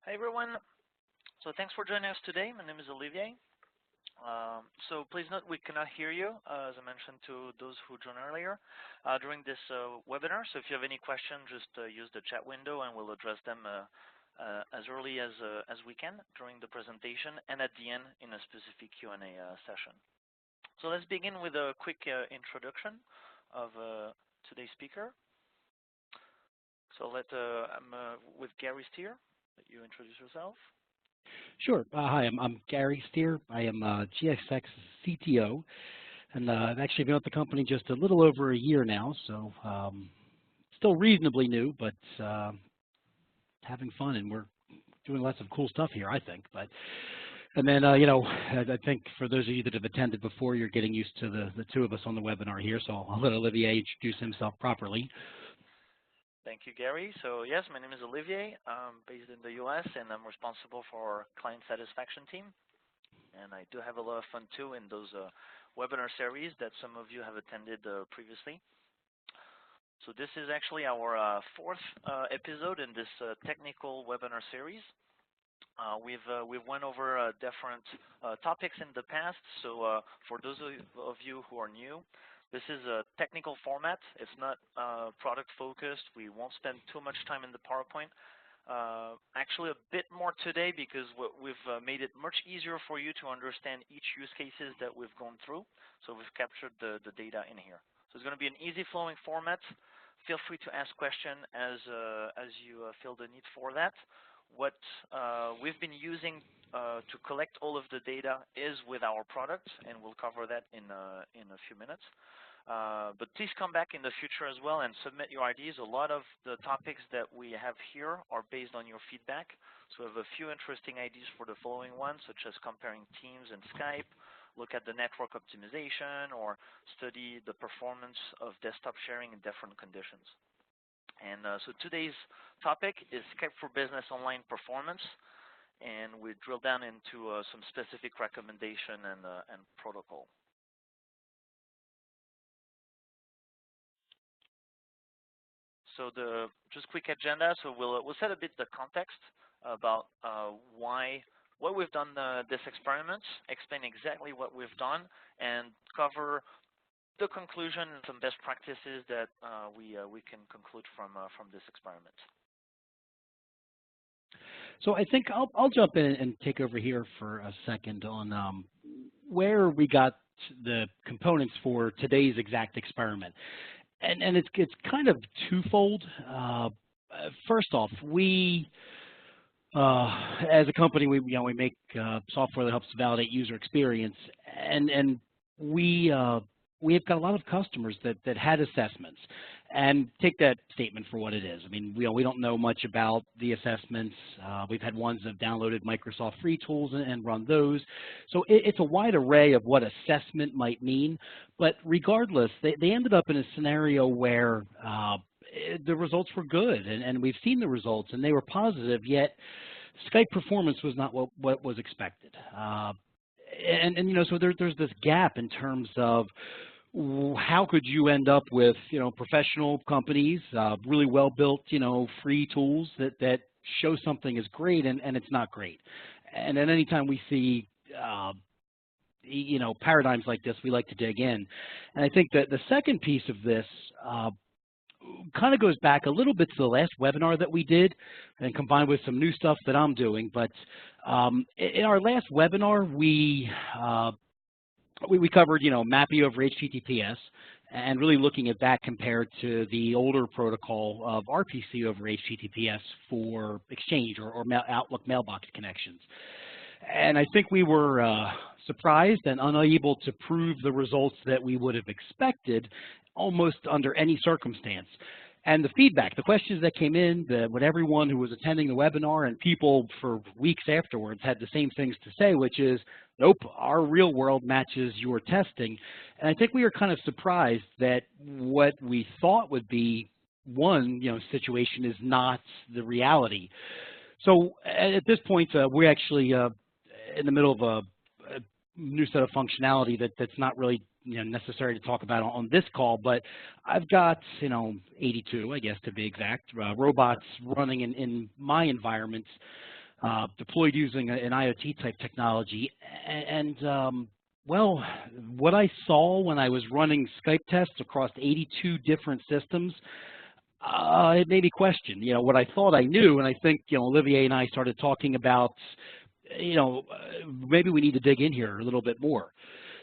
Hi everyone. So thanks for joining us today. My name is Olivier. So please note we cannot hear you, as I mentioned to those who joined earlier during this webinar. So if you have any questions, just use the chat window and we'll address them as early as we can during the presentation and at the end in a specific Q&A session. So let's begin with a quick introduction of today's speaker. So I'm with Gary Steer. Let you introduce yourself. Sure. Hi, I'm Gary Steer. I am GSX CTO, and I've actually been with the company just a little over a year now, so still reasonably new, but having fun, and we're doing lots of cool stuff here, I think. And then, I think for those of you that have attended before, you're getting used to the two of us on the webinar here, so I'll let Olivier introduce himself properly. Thank you, Gary. So yes, my name is Olivier. I'm based in the US and I'm responsible for our client satisfaction team. And I do have a lot of fun too in those webinar series that some of you have attended previously. So this is actually our fourth episode in this technical webinar series. We've went over different topics in the past. So for those of you who are new, this is a technical format. It's not product focused. We won't spend too much time in the PowerPoint. Actually, a bit more today because we've made it much easier for you to understand each use cases that we've gone through. So we've captured the data in here. So it's going to be an easy flowing format. Feel free to ask questions as you feel the need for that. What we've been using to collect all of the data is with our product, and we'll cover that in a few minutes. But please come back in the future as well and submit your ideas. A lot of the topics that we have here are based on your feedback. So we have a few interesting ideas for the following ones, such as comparing Teams and Skype, look at the network optimization, or study the performance of desktop sharing in different conditions. And so today's topic is Skype for Business Online Performance, and we drill down into some specific recommendation and protocol. So just quick agenda. So we'll set a bit the context about what we've done this experiment, explain exactly what we've done, and cover the conclusion and some best practices that we can conclude from this experiment. So I think I'll jump in and take over here for a second on where we got the components for today's exact experiment, and it's kind of twofold. First off, we as a company we make software that helps validate user experience, and we've got a lot of customers that had assessments, and take that statement for what it is. I mean, we don't know much about the assessments. We've had ones that have downloaded Microsoft free tools and run those. So it's a wide array of what assessment might mean. But regardless, they ended up in a scenario where the results were good, and we've seen the results, and they were positive, yet Skype performance was not what was expected. So there's this gap in terms of how could you end up with professional companies, really well built free tools that show something is great and it's not great. And at any time we see paradigms like this, we like to dig in. And I think that the second piece of this kind of goes back a little bit to the last webinar that we did, and combined with some new stuff that I'm doing. But in our last webinar, we covered, MAPI over HTTPS, and really looking at that compared to the older protocol of RPC over HTTPS for Exchange or Outlook mailbox connections. And I think we were surprised and unable to prove the results that we would have expected almost under any circumstance. And the feedback, the questions that came in, what everyone who was attending the webinar and people for weeks afterwards had the same things to say, which is, nope, our real world matches your testing. And I think we were kind of surprised that what we thought would be one situation is not the reality. So at this point, we're actually in the middle of a new set of functionality that's not really necessary to talk about on this call, but I've got 82, I guess to be exact, robots running in my environments deployed using an IoT type technology. Well, what I saw when I was running Skype tests across 82 different systems, it made me question, what I thought I knew. And I think, Olivier and I started talking about, maybe we need to dig in here a little bit more.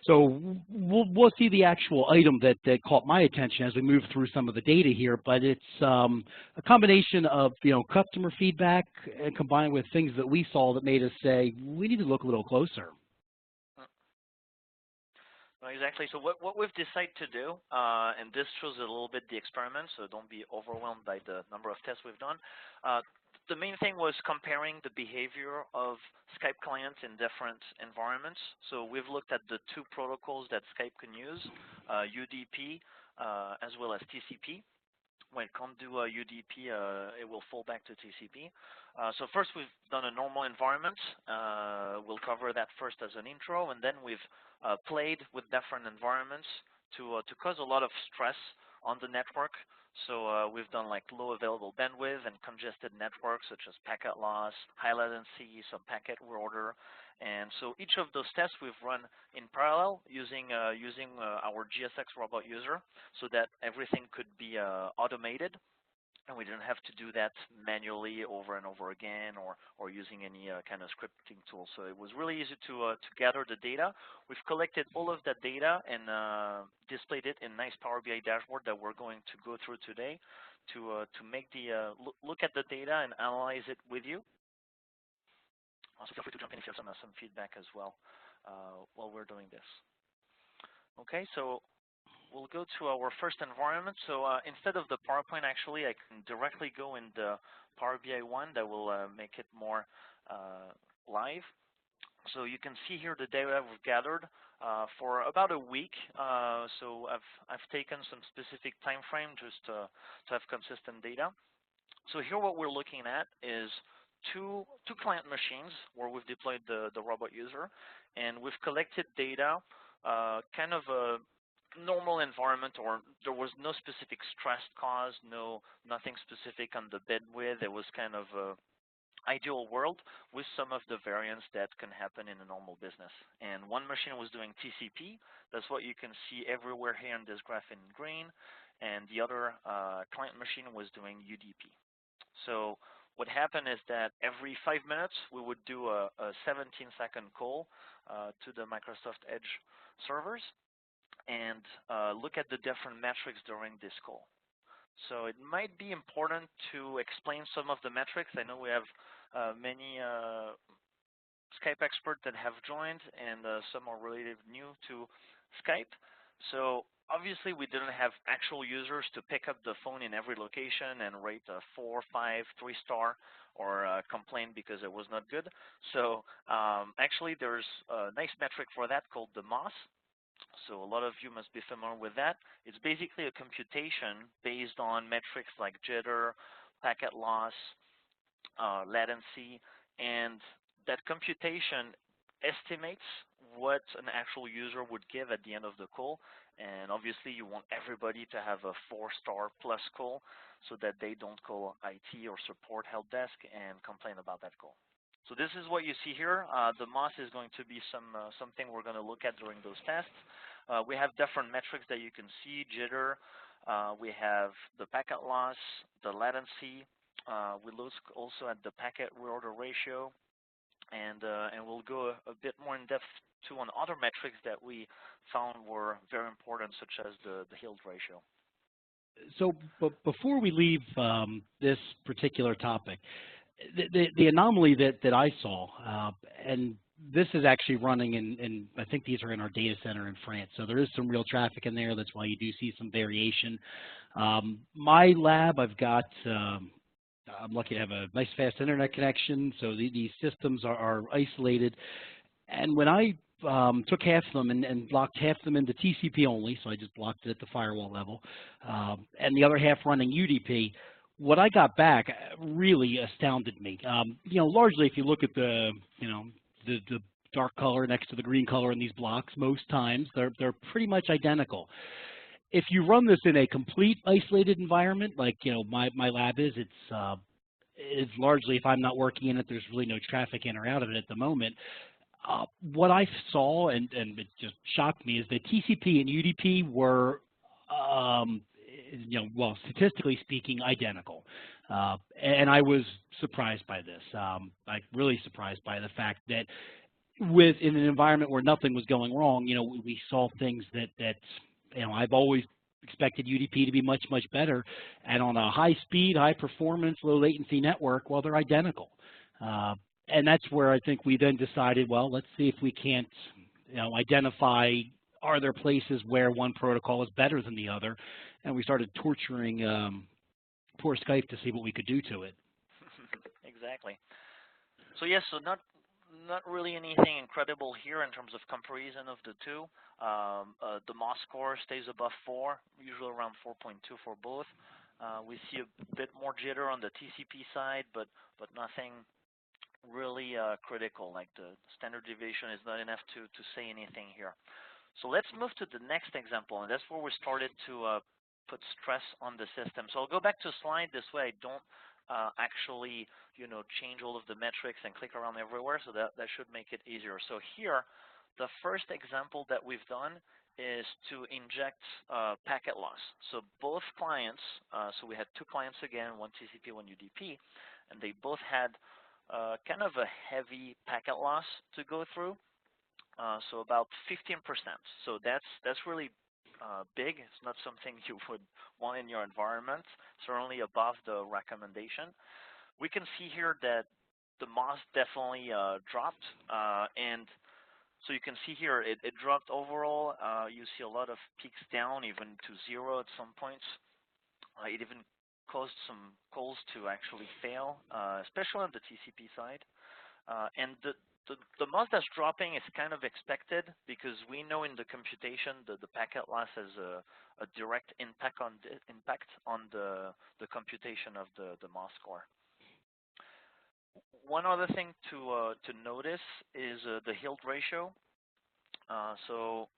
So we'll see the actual item that caught my attention as we move through some of the data here, but it's a combination of customer feedback and combined with things that we saw that made us say we need to look a little closer. Well, exactly. So what we've decided to do, and this shows a little bit the experiment, so don't be overwhelmed by the number of tests we've done. The main thing was comparing the behavior of Skype clients in different environments. So we've looked at the two protocols that Skype can use, UDP as well as TCP. When it comes to UDP, it will fall back to TCP. So first we've done a normal environment. We'll cover that first as an intro, and then we've played with different environments to cause a lot of stress on the network. So we've done like low available bandwidth and congested networks such as packet loss, high latency, some packet reorder. And so each of those tests we've run in parallel using our GSX robot user so that everything could be automated. And we didn't have to do that manually over and over again or using any kind of scripting tool. So it was really easy to gather the data. We've collected all of that data and displayed it in nice Power BI dashboard that we're going to go through today to make the look at the data and analyze it with you. Also feel free to jump in if you have some feedback as well while we're doing this. Okay, so we'll go to our first environment. So instead of the PowerPoint, actually, I can directly go in the Power BI one that will make it more live. So you can see here the data we've gathered for about a week. So I've taken some specific time frame just to have consistent data. So here what we're looking at is two client machines where we've deployed the robot user, and we've collected data, kind of a normal environment, or there was no specific stress caused, nothing specific on the bandwidth. It was kind of a ideal world with some of the variants that can happen in a normal business. And one machine was doing TCP. That's what you can see everywhere here in this graph in green. And the other client machine was doing UDP. So what happened is that every 5 minutes we would do a 17-second call to the Microsoft Edge servers and look at the different metrics during this call. So it might be important to explain some of the metrics. I know we have many Skype experts that have joined, and some are relatively new to Skype. So obviously we didn't have actual users to pick up the phone in every location and rate a 4, 5, 3-star or complain because it was not good. So actually there's a nice metric for that called the MOS. So a lot of you must be familiar with that. It's basically a computation based on metrics like jitter, packet loss, latency, and that computation estimates what an actual user would give at the end of the call. And obviously you want everybody to have a 4-star plus call so that they don't call IT or support help desk and complain about that call. So this is what you see here. The MOS is going to be something we're going to look at during those tests. We have different metrics that you can see, jitter. We have the packet loss, the latency. We look also at the packet reorder ratio, and we'll go a bit more in depth too on other metrics that we found were very important, such as the yield ratio. So before we leave this particular topic, the anomaly that I saw, and this is actually running in, I think these are in our data center in France, so there is some real traffic in there. That's why you do see some variation. My lab, I've got, I'm lucky to have a nice fast internet connection, so these systems are isolated. And when I took half of them and blocked half of them into TCP only, so I just blocked it at the firewall level, and the other half running UDP, what I got back really astounded me. Largely if you look at the dark color next to the green color in these blocks, most times they're pretty much identical. If you run this in a complete isolated environment, like my lab is, is largely, if I'm not working in it, there's really no traffic in or out of it at the moment. What I saw, and it just shocked me, is that TCP and UDP were, well, statistically speaking, identical. And I was surprised by this. Like really surprised by the fact that in an environment where nothing was going wrong, we saw things that I've always expected UDP to be much, much better. And on a high speed, high performance, low latency network, well, they're identical. And that's where I think we then decided, well, let's see if we can't, identify, are there places where one protocol is better than the other? And we started torturing poor Skype to see what we could do to it. Exactly. So yes, so not really anything incredible here in terms of comparison of the two. The MOS score stays above 4, usually around 4.2 for both. We see a bit more jitter on the TCP side, but nothing really critical. Like the standard deviation is not enough to say anything here. So let's move to the next example, and that's where we started to put stress on the system. So I'll go back to slide. This way I don't actually, change all of the metrics and click around everywhere, so that should make it easier. So here, the first example that we've done is to inject packet loss. So both clients, so we had two clients again, one TCP, one UDP, and they both had kind of a heavy packet loss to go through, so about 15%. So that's really big. It's not something you would want in your environment, certainly above the recommendation. We can see here that the MOS definitely dropped, and so you can see here it dropped overall. You see a lot of peaks down, even to 0 at some points. It even caused some calls to actually fail, especially on the TCP side. And the MOS that's dropping is kind of expected because we know in the computation that the packet loss has a direct impact on the computation of the MOS score. One other thing to notice is the yield ratio. So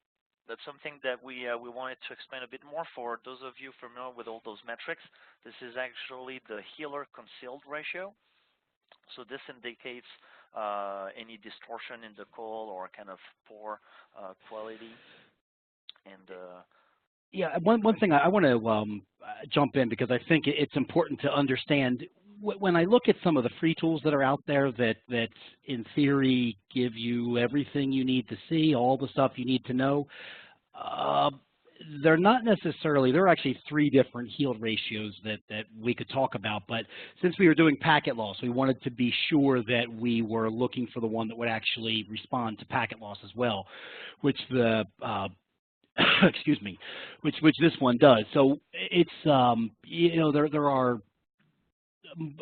that's something that we wanted to explain a bit more for those of you familiar with all those metrics. This is actually the healer-concealed ratio. So this indicates any distortion in the call or kind of poor quality. And yeah, one thing I want to jump in because I think it's important to understand. When I look at some of the free tools that are out there that in theory give you everything you need to see, all the stuff you need to know, they're not necessarily, there are actually 3 different yield ratios that we could talk about, but since we were doing packet loss, we wanted to be sure that we were looking for the one that would actually respond to packet loss as well, which the excuse me, which this one does. So it's there are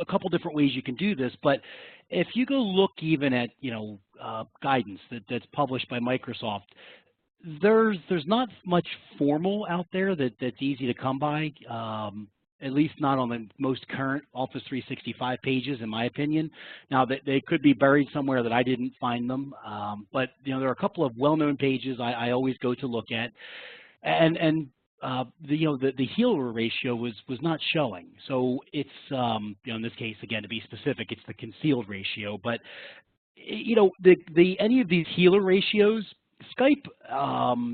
a couple different ways you can do this, but if you go look even at guidance that's published by Microsoft, there's not much formal out there that's easy to come by, at least not on the most current Office 365 pages, in my opinion. Now, they could be buried somewhere that I didn't find them, but there are a couple of well-known pages I always go to look at, and the healer ratio was not showing. So it's in this case, again, to be specific, it's the concealed ratio. But any of these healer ratios, Skype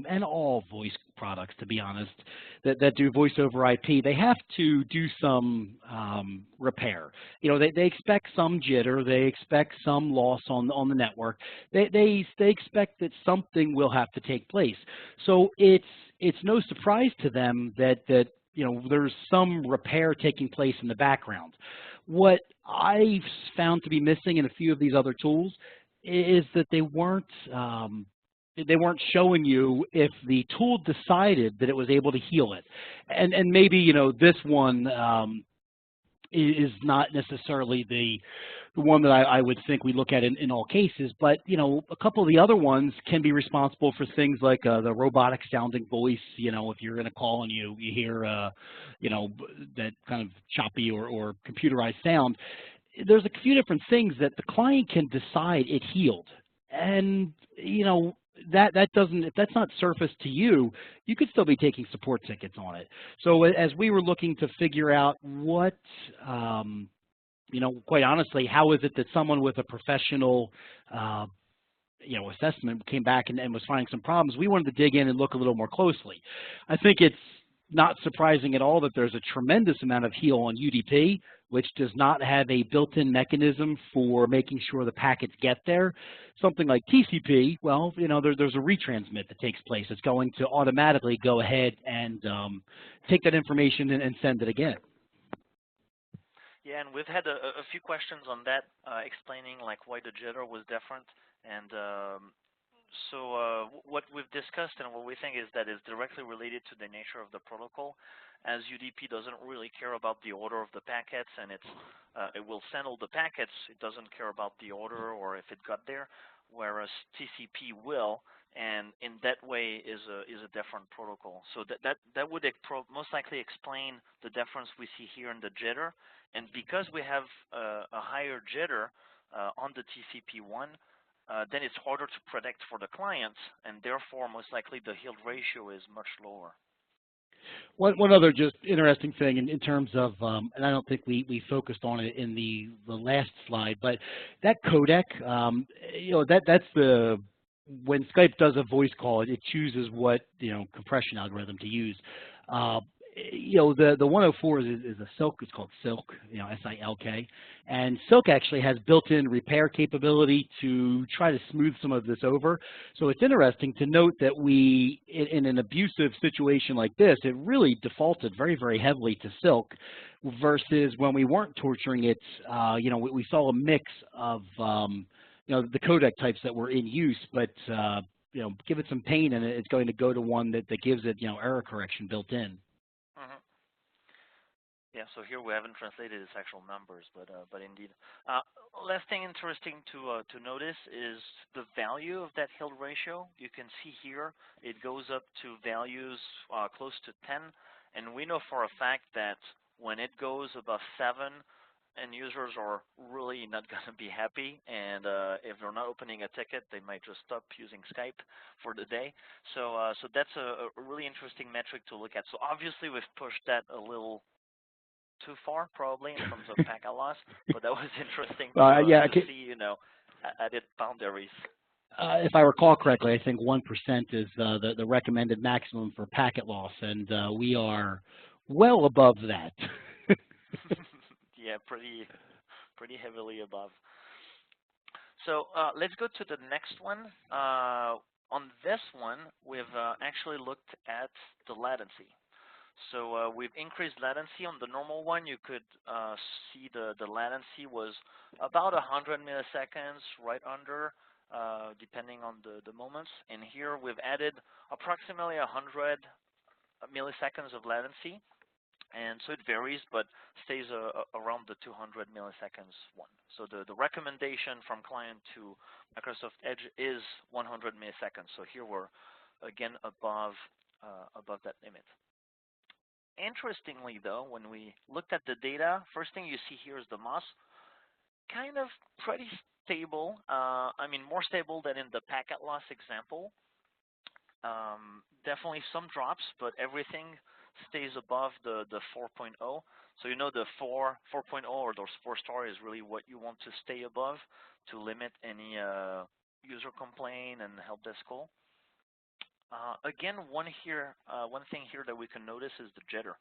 and all voice products, to be honest, that do voice over IP, they have to do some repair. They expect some jitter, they expect some loss on the network. They expect that something will have to take place. So it's no surprise to them that there's some repair taking place in the background. What I've found to be missing in a few of these other tools is that they weren't showing you if the tool decided that it was able to heal it. And maybe, this one is not necessarily the one that I would think we look at in all cases, but, a couple of the other ones can be responsible for things like the robotic sounding voice. If you're in a call and you hear, that kind of choppy or computerized sound, there's a few different things that the client can decide it healed. And, that doesn't, if that's not surfaced to you, you could still be taking support tickets on it. So as we were looking to figure out what quite honestly, how is it that someone with a professional assessment came back and was finding some problems? We wanted to dig in and look a little more closely. I think it's not surprising at all that there's a tremendous amount of heal on UDP, which does not have a built-in mechanism for making sure the packets get there. Something like TCP, well, there's a retransmit that takes place. It's going to automatically go ahead and take that information and send it again. Yeah, and we've had a few questions on that, explaining like why the jitter was different. And so what we've discussed and what we think is that it's directly related to the nature of the protocol, as UDP doesn't really care about the order of the packets, and it will send all the packets. It doesn't care about the order or if it got there, whereas TCP will, and in that way is a different protocol. So that would most likely explain the difference we see here in the jitter. And because we have a higher jitter on the TCP1, then it's harder to predict for the clients, and therefore most likely the yield ratio is much lower. One other just interesting thing in terms of, and I don't think we focused on it in the last slide, but that codec, that's when Skype does a voice call, it chooses what compression algorithm to use. The 104 is a Silk. It's called Silk, SILK, and Silk actually has built-in repair capability to try to smooth some of this over. So it's interesting to note that we, in an abusive situation like this, it really defaulted very, very heavily to Silk, versus when we weren't torturing it. We saw a mix of the codec types that were in use, but give it some pain, and it's going to go to one that gives it error correction built in. Mm-hmm. Yeah, so here we haven't translated its actual numbers, but indeed. Last thing interesting to notice is the value of that yield ratio. You can see here it goes up to values close to 10, and we know for a fact that when it goes above 7, end users are really not going to be happy, and if they're not opening a ticket, they might just stop using Skype for the day. So that's a really interesting metric to look at. So obviously we've pushed that a little too far, probably, in terms of packet loss, but that was interesting to see, added boundaries. If I recall correctly, I think 1% is the recommended maximum for packet loss, and we are well above that. Yeah, pretty heavily above. So let's go to the next one. On this one, we've actually looked at the latency. So we've increased latency. On the normal one, you could see the latency was about 100 milliseconds, right under, depending on the moments. And here we've added approximately 100 milliseconds of latency. And so it varies, but stays around the 200 milliseconds one. So the recommendation from client to Microsoft Edge is 100 milliseconds. So here we're, again, above that limit. Interestingly, though, when we looked at the data, first thing you see here is the MOS, kind of pretty stable. I mean, more stable than in the packet loss example. Definitely some drops, but everything stays above the 4.0. So the 4.0 or those 4-star is really what you want to stay above to limit any user complaint and help desk call. Again, one thing here that we can notice is the jitter.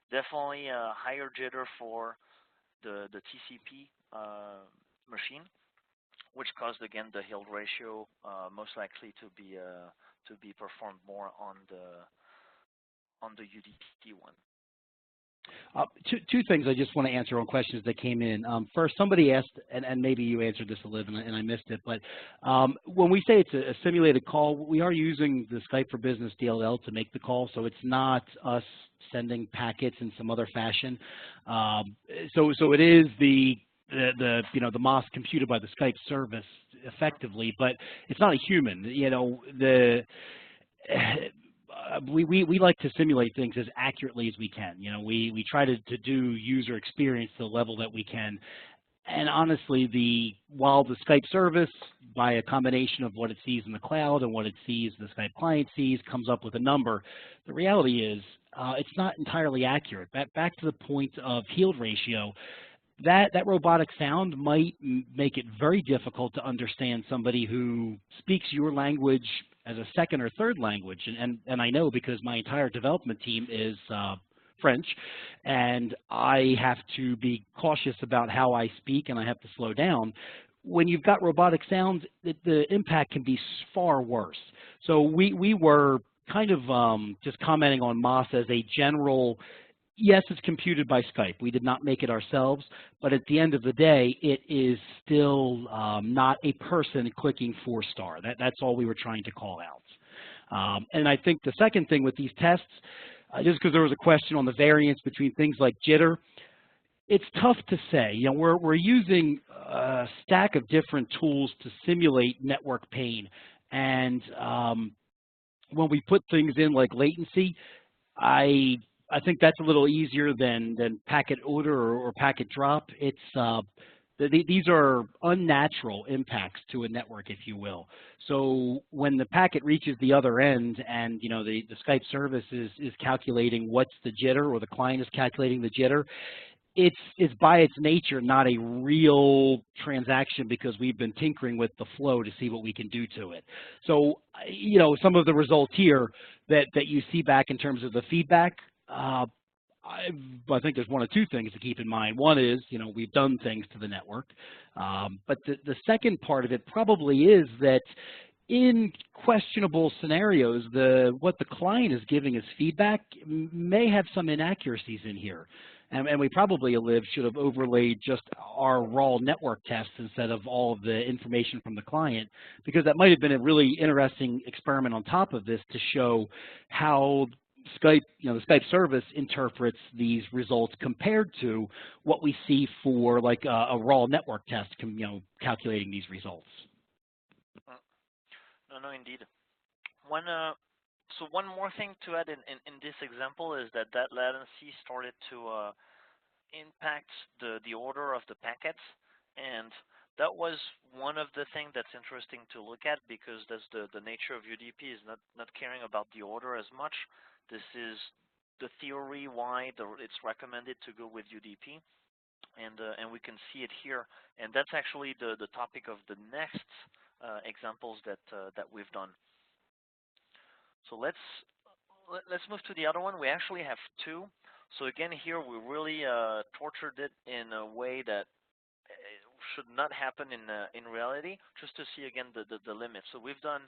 Definitely a higher jitter for the TCP machine, which caused, again, the yield ratio most likely to be performed more on the UDP one. Two things I just want to answer on questions that came in. First, somebody asked, and maybe you answered this, Oliv, and I missed it, but when we say it's a simulated call, we are using the Skype for Business DLL to make the call, so it's not us sending packets in some other fashion. So it is the MOS computed by the Skype service effectively, but it's not a human. We like to simulate things as accurately as we can. We try to do user experience to the level that we can. And honestly, while the Skype service, by a combination of what it sees in the cloud and what it sees, the Skype client sees, comes up with a number, the reality is it's not entirely accurate. Back to the point of yield ratio, that robotic sound might make it very difficult to understand somebody who speaks your language as a second or third language. And I know because my entire development team is French, and I have to be cautious about how I speak, and I have to slow down. When you've got robotic sounds, the impact can be far worse. So we were kind of just commenting on Moss as a general. Yes, it's computed by Skype. We did not make it ourselves, but at the end of the day, it is still not a person clicking 4-star. That's all we were trying to call out. And I think the second thing with these tests, just because there was a question on the variance between things like jitter, it's tough to say. You know, we're using a stack of different tools to simulate network pain, and when we put things in like latency, I think that's a little easier than packet odor or packet drop. It's these are unnatural impacts to a network, if you will. So when the packet reaches the other end, and you know the Skype service is calculating what's the jitter, or the client is calculating the jitter, it's by its nature not a real transaction, because we've been tinkering with the flow to see what we can do to it. So you know, some of the results here that you see back in terms of the feedback, I think there's one or two things to keep in mind. One is, you know, we've done things to the network, but the second part of it probably is that in questionable scenarios, what the client is giving as feedback may have some inaccuracies in here. And we probably, Liv, should have overlaid just our raw network tests instead of all of the information from the client, because that might have been a really interesting experiment on top of this to show how Skype, you know, the Skype service interprets these results compared to what we see for like a raw network test, you know, calculating these results. No, indeed. So one more thing to add in this example is that latency started to impact the order of the packets, and that was one of the things that's interesting to look at, because that's the nature of UDP is not caring about the order as much. This is the theory why it's recommended to go with UDP, and we can see it here, and that's actually the topic of the next examples that we've done. So let's move to the other one. We actually have two. So again, here we really tortured it in a way that should not happen in reality, just to see again the limits. So we've done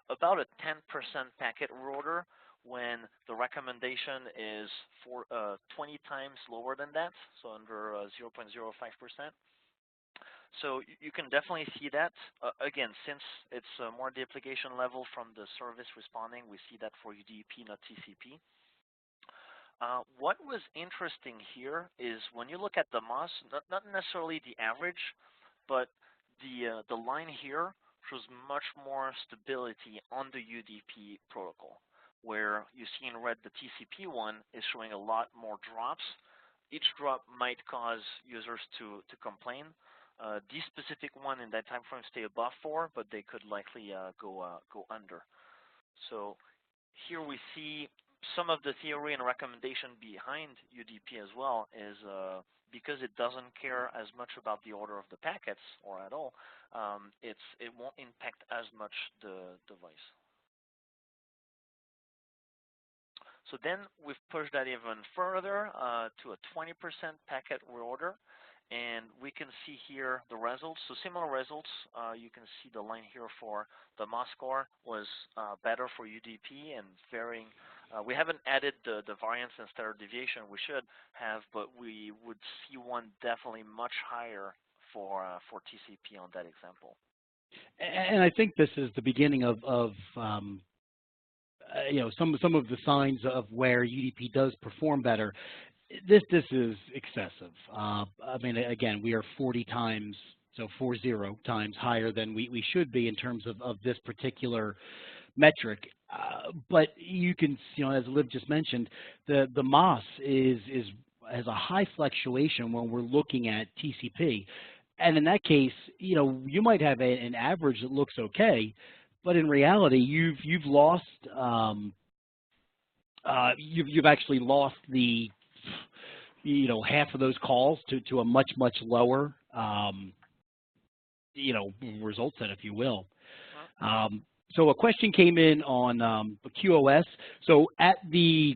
about a 10% packet reorder when the recommendation is 20 times lower than that, so under 0.05%. So you can definitely see that. Again, since it's more the application level from the service responding, we see that for UDP, not TCP. What was interesting here is when you look at the MOS, not necessarily the average, but the line here shows much more stability on the UDP protocol, where you see in red the TCP one is showing a lot more drops. Each drop might cause users to complain. These specific one in that time frame stay above 4, but they could likely go under. So here we see some of the theory and recommendation behind UDP as well is because it doesn't care as much about the order of the packets or at all, it won't impact as much the device. So then we've pushed that even further to a 20% packet reorder, and we can see here the results. So similar results, you can see the line here for the MOS score was better for UDP and varying. We haven't added the variance and standard deviation. We should have, but we would see one definitely much higher for TCP on that example. And I think this is the beginning of you know, some of the signs of where UDP does perform better. This is excessive. I mean, again, we are 40 times, so 40 times higher than we should be in terms of this particular metric. But you can, you know, as Liv just mentioned, the MOS has a high fluctuation when we're looking at TCP, and in that case, you know, you might have an average that looks okay, but in reality, you've lost you've actually lost the half of those calls to a much lower result set, if you will. So a question came in on QoS. So at the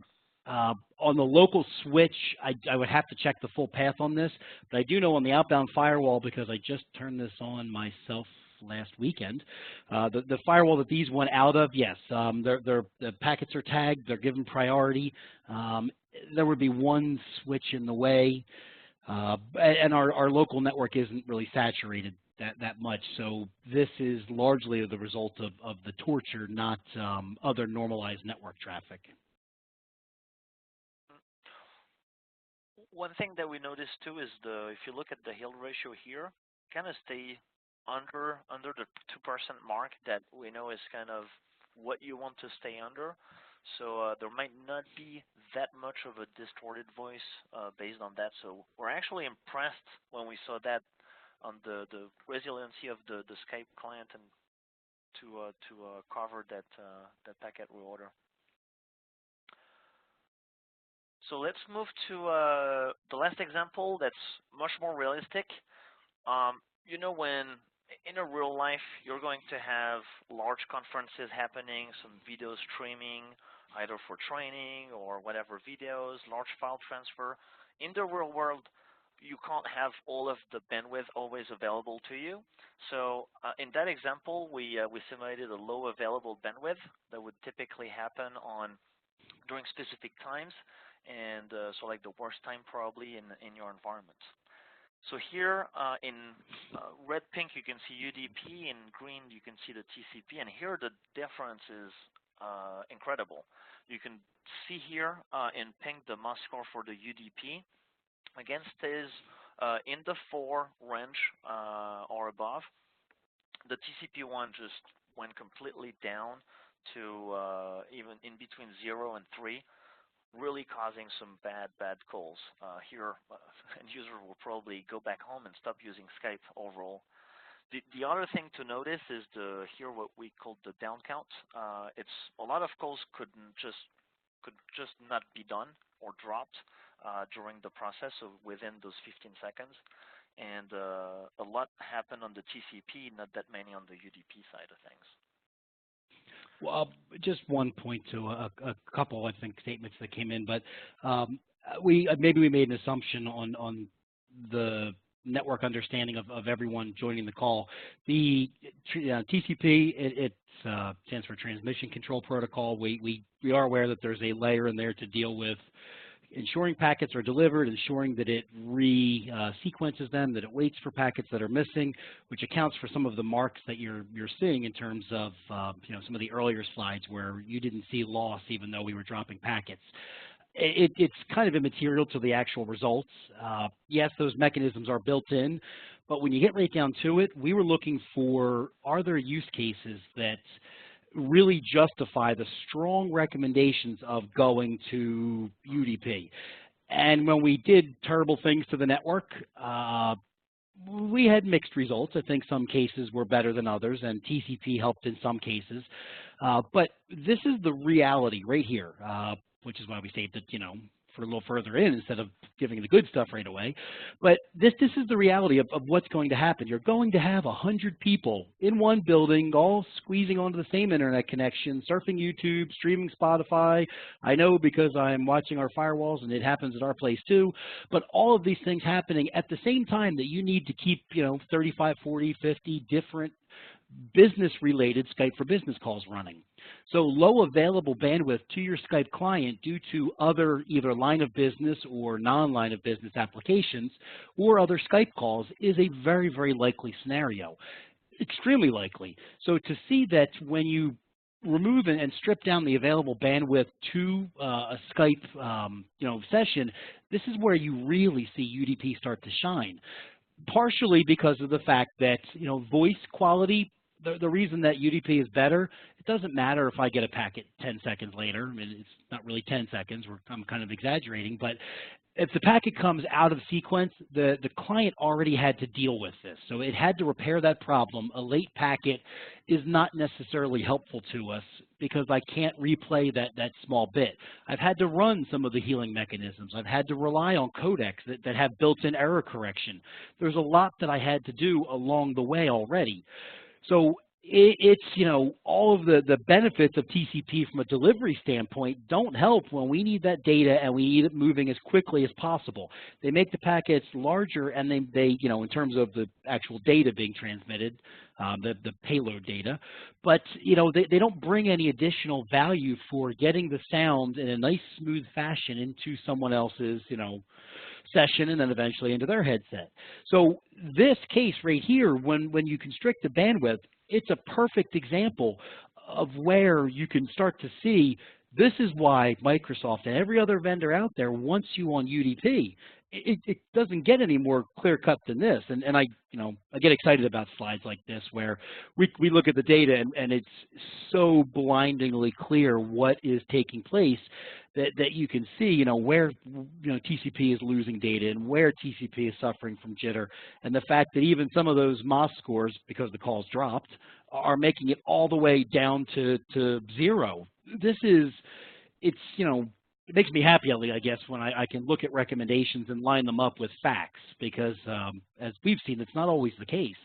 on the local switch, I would have to check the full path on this, but I do know on the outbound firewall, because I just turned this on myself last weekend, the firewall that these went out of, yes, the packets are tagged, they're given priority. There would be one switch in the way, and our local network isn't really saturated that much, so this is largely the result of the torture, not other normalized network traffic. One thing that we noticed too is if you look at the yield ratio here, kind of stay under the 2% mark that we know is kind of what you want to stay under. So there might not be that much of a distorted voice based on that. So we're actually impressed when we saw that on the resiliency of the Skype client and to cover that packet reorder. So let's move to the last example that's much more realistic. When in a real life you're going to have large conferences happening, some video streaming, either for training or whatever videos, large file transfer. In the real world, you can't have all of the bandwidth always available to you. So in that example, we simulated a low available bandwidth that would typically happen during specific times, and so like the worst time probably in your environment. So here in red, pink, you can see UDP, in green, you can see the TCP, and here the difference is incredible. You can see here in pink the MOS score for the UDP. Again, stays in the 4 range or above. The TCP one just went completely down to even in between 0 and 3. Really causing some bad calls. Here, end user will probably go back home and stop using Skype overall. The other thing to notice is here what we call the down count. It's a lot of calls could just not be done or dropped during the process, so within those 15 seconds. And a lot happened on the TCP, not that many on the UDP side of things. Well, just one point to a couple, I think, statements that came in, but maybe we made an assumption on the network understanding of everyone joining the call. The TCP, it stands for Transmission Control Protocol. We are aware that there's a layer in there to deal with ensuring packets are delivered, ensuring that it re-sequences them, that it waits for packets that are missing, which accounts for some of the marks that you're seeing in terms of some of the earlier slides where you didn't see loss even though we were dropping packets. It's kind of immaterial to the actual results. Yes, those mechanisms are built in, but when you get right down to it, we were looking for, are there use cases that really justify the strong recommendations of going to UDP. And when we did terrible things to the network, we had mixed results. I think some cases were better than others, and TCP helped in some cases. But this is the reality right here, which is why we saved it, for a little further in instead of giving the good stuff right away. But this is the reality of what's going to happen. You're going to have 100 people in one building all squeezing onto the same internet connection, surfing YouTube, streaming Spotify. I know because I'm watching our firewalls and it happens at our place too, but all of these things happening at the same time that you need to keep 35, 40, 50 different business-related Skype for Business calls running. So low available bandwidth to your Skype client due to other either line of business or non-line of business applications or other Skype calls is a very, very likely scenario. Extremely likely. So to see that when you remove and strip down the available bandwidth to a Skype session, this is where you really see UDP start to shine. Partially because of the fact that voice quality, the reason that UDP is better, it doesn't matter if I get a packet 10 seconds later. I mean, it's not really 10 seconds. I'm kind of exaggerating, but if the packet comes out of sequence, the client already had to deal with this. So it had to repair that problem. A late packet is not necessarily helpful to us because I can't replay that small bit. I've had to run some of the healing mechanisms. I've had to rely on codecs that have built-in error correction. There's a lot that I had to do along the way already. So it's, you know, all of the benefits of TCP from a delivery standpoint don't help when we need that data and we need it moving as quickly as possible. They make the packets larger and they you know, in terms of the actual data being transmitted, the payload data, but, you know, they don't bring any additional value for getting the sound in a nice, smooth fashion into someone else's, you know, session and then eventually into their headset. So this case right here, when you constrict the bandwidth, it's a perfect example of where you can start to see this is why Microsoft and every other vendor out there wants you on UDP. It doesn't get any more clear cut than this. And I, you know, I get excited about slides like this where we look at the data and it's so blindingly clear what is taking place that you can see, you know, where, you know, TCP is losing data and where TCP is suffering from jitter, and the fact that even some of those MOS scores, because the calls dropped, are making it all the way down to 0. This is, it's, you know, it makes me happy, I guess, when I can look at recommendations and line them up with facts, because as we've seen, it's not always the case.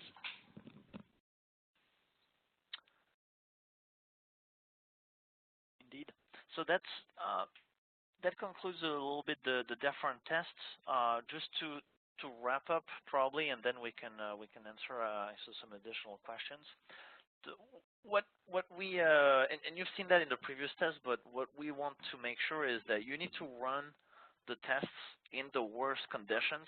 Indeed. So that concludes a little bit the different tests. Just to wrap up probably, and then we can answer some additional questions. What we and you've seen that in the previous test, but what we want to make sure is that you need to run the tests in the worst conditions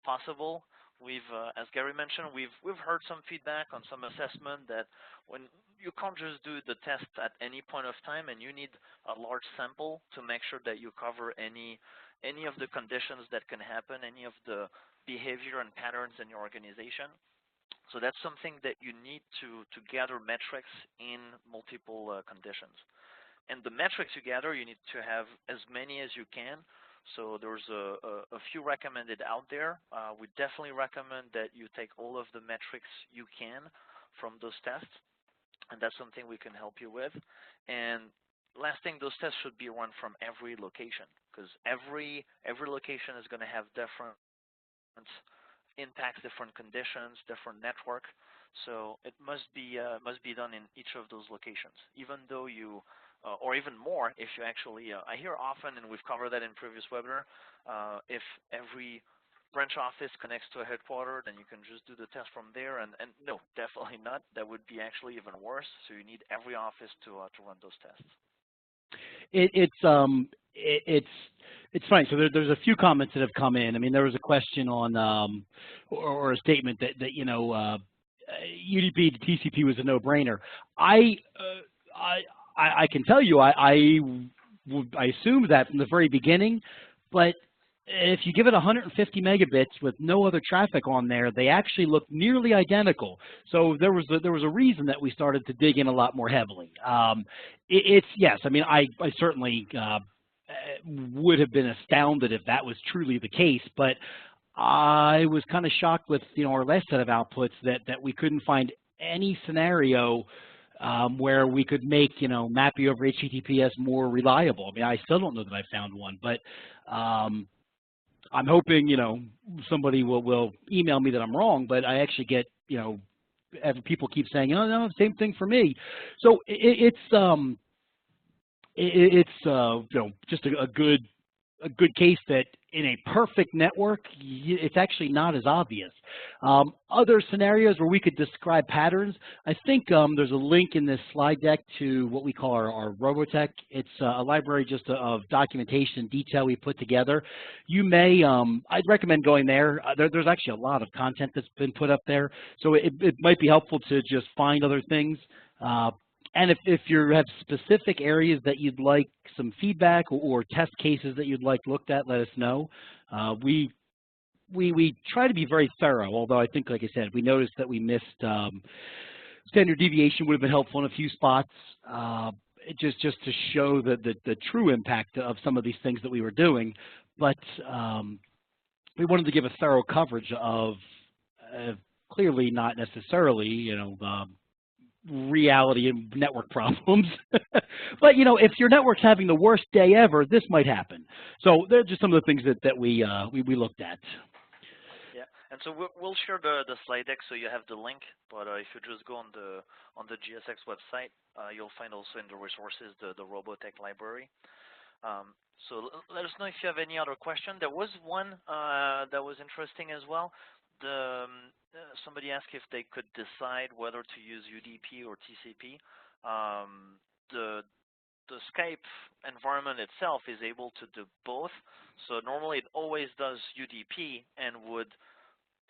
possible. We've, as Gary mentioned, we've heard some feedback on some assessment that when you can't just do the test at any point of time, and you need a large sample to make sure that you cover any of the conditions that can happen, any of the behavior and patterns in your organization. So that's something that you need to gather metrics in multiple conditions. And the metrics you gather, you need to have as many as you can. So there's a few recommended out there. We definitely recommend that you take all of the metrics you can from those tests, and that's something we can help you with. And last thing, those tests should be run from every location, because every location is going to have different impacts, different conditions, different network. So it must be done in each of those locations, even though you, or even more if you actually, I hear often, and we've covered that in previous webinar, if every branch office connects to a headquarter, then you can just do the test from there, and no, definitely not. That would be actually even worse. So you need every office to run those tests. It's funny. So there's a few comments that have come in. I mean, there was a question on or a statement that you know, UDP to TCP was a no-brainer. I can tell you I assumed that from the very beginning, but if you give it 150 megabits with no other traffic on there, they actually look nearly identical. So there was a reason that we started to dig in a lot more heavily. Yes, I mean, I certainly would have been astounded if that was truly the case, but I was kind of shocked with, you know, our last set of outputs that we couldn't find any scenario where we could make, you know, MAPI over HTTPS more reliable. I mean, I still don't know that I found one, but I'm hoping, you know, somebody will email me that I'm wrong, but I actually get, you know, people keep saying, oh, no, same thing for me. So it's you know, just a good case that in a perfect network, it's actually not as obvious. Other scenarios where we could describe patterns, I think there's a link in this slide deck to what we call our Robotech. It's a library just of documentation and detail we put together. You may, I'd recommend going there. There's actually a lot of content that's been put up there, so it might be helpful to just find other things. And if you have specific areas that you'd like some feedback or test cases that you'd like looked at, let us know. We try to be very thorough, although I think, like I said, we noticed that we missed standard deviation would have been helpful in a few spots, just to show the true impact of some of these things that we were doing. but we wanted to give a thorough coverage of clearly not necessarily, reality and network problems. But, if your network's having the worst day ever, this might happen. So they're just some of the things that we looked at. Yeah, and so we'll share the slide deck so you have the link. But if you just go on the GSX website, you'll find also in the resources the Robotech library. So let us know if you have any other question. There was one that was interesting as well. Somebody asked if they could decide whether to use UDP or TCP. The Skype environment itself is able to do both. So normally it always does UDP and would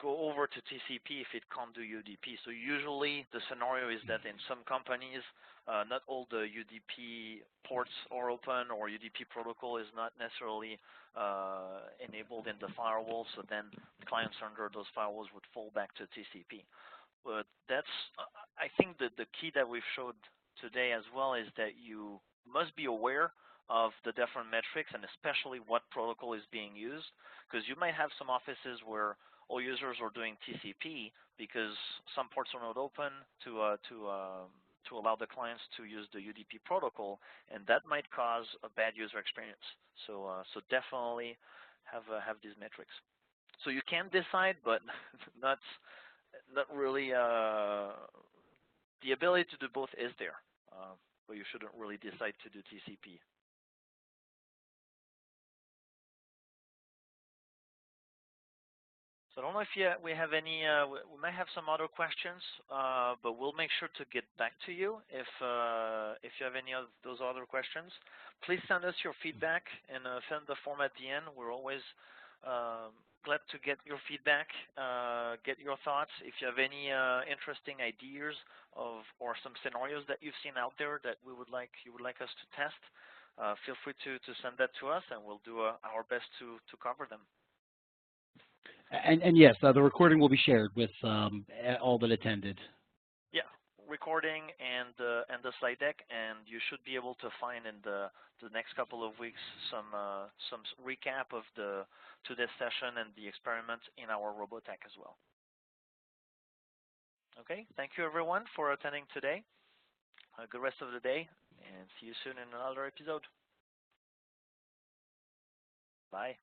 go over to TCP if it can't do UDP. So usually the scenario is that in some companies, not all the UDP ports are open, or UDP protocol is not necessarily enabled in the firewall. So then clients under those firewalls would fall back to TCP. But that's, I think that the key that we've showed today as well is that you must be aware of the different metrics and especially what protocol is being used, because you might have some offices where all users are doing TCP because some ports are not open to allow the clients to use the UDP protocol, and that might cause a bad user experience. So definitely have these metrics. So you can decide, but not really. The ability to do both is there, but you shouldn't really decide to do TCP. So I don't know if we have any. We might have some other questions, but we'll make sure to get back to you if you have any of those other questions. Please send us your feedback and fill in the form at the end. We're always glad to get your feedback, get your thoughts. If you have any interesting ideas or some scenarios that you've seen out there that you would like us to test, feel free to send that to us, and we'll do our best to cover them. And yes, the recording will be shared with all that attended. Yeah, recording and the slide deck, and you should be able to find in the next couple of weeks some recap of today's session and the experiment in our Robotech as well. Okay, thank you everyone for attending today. Have a good rest of the day, and see you soon in another episode. Bye.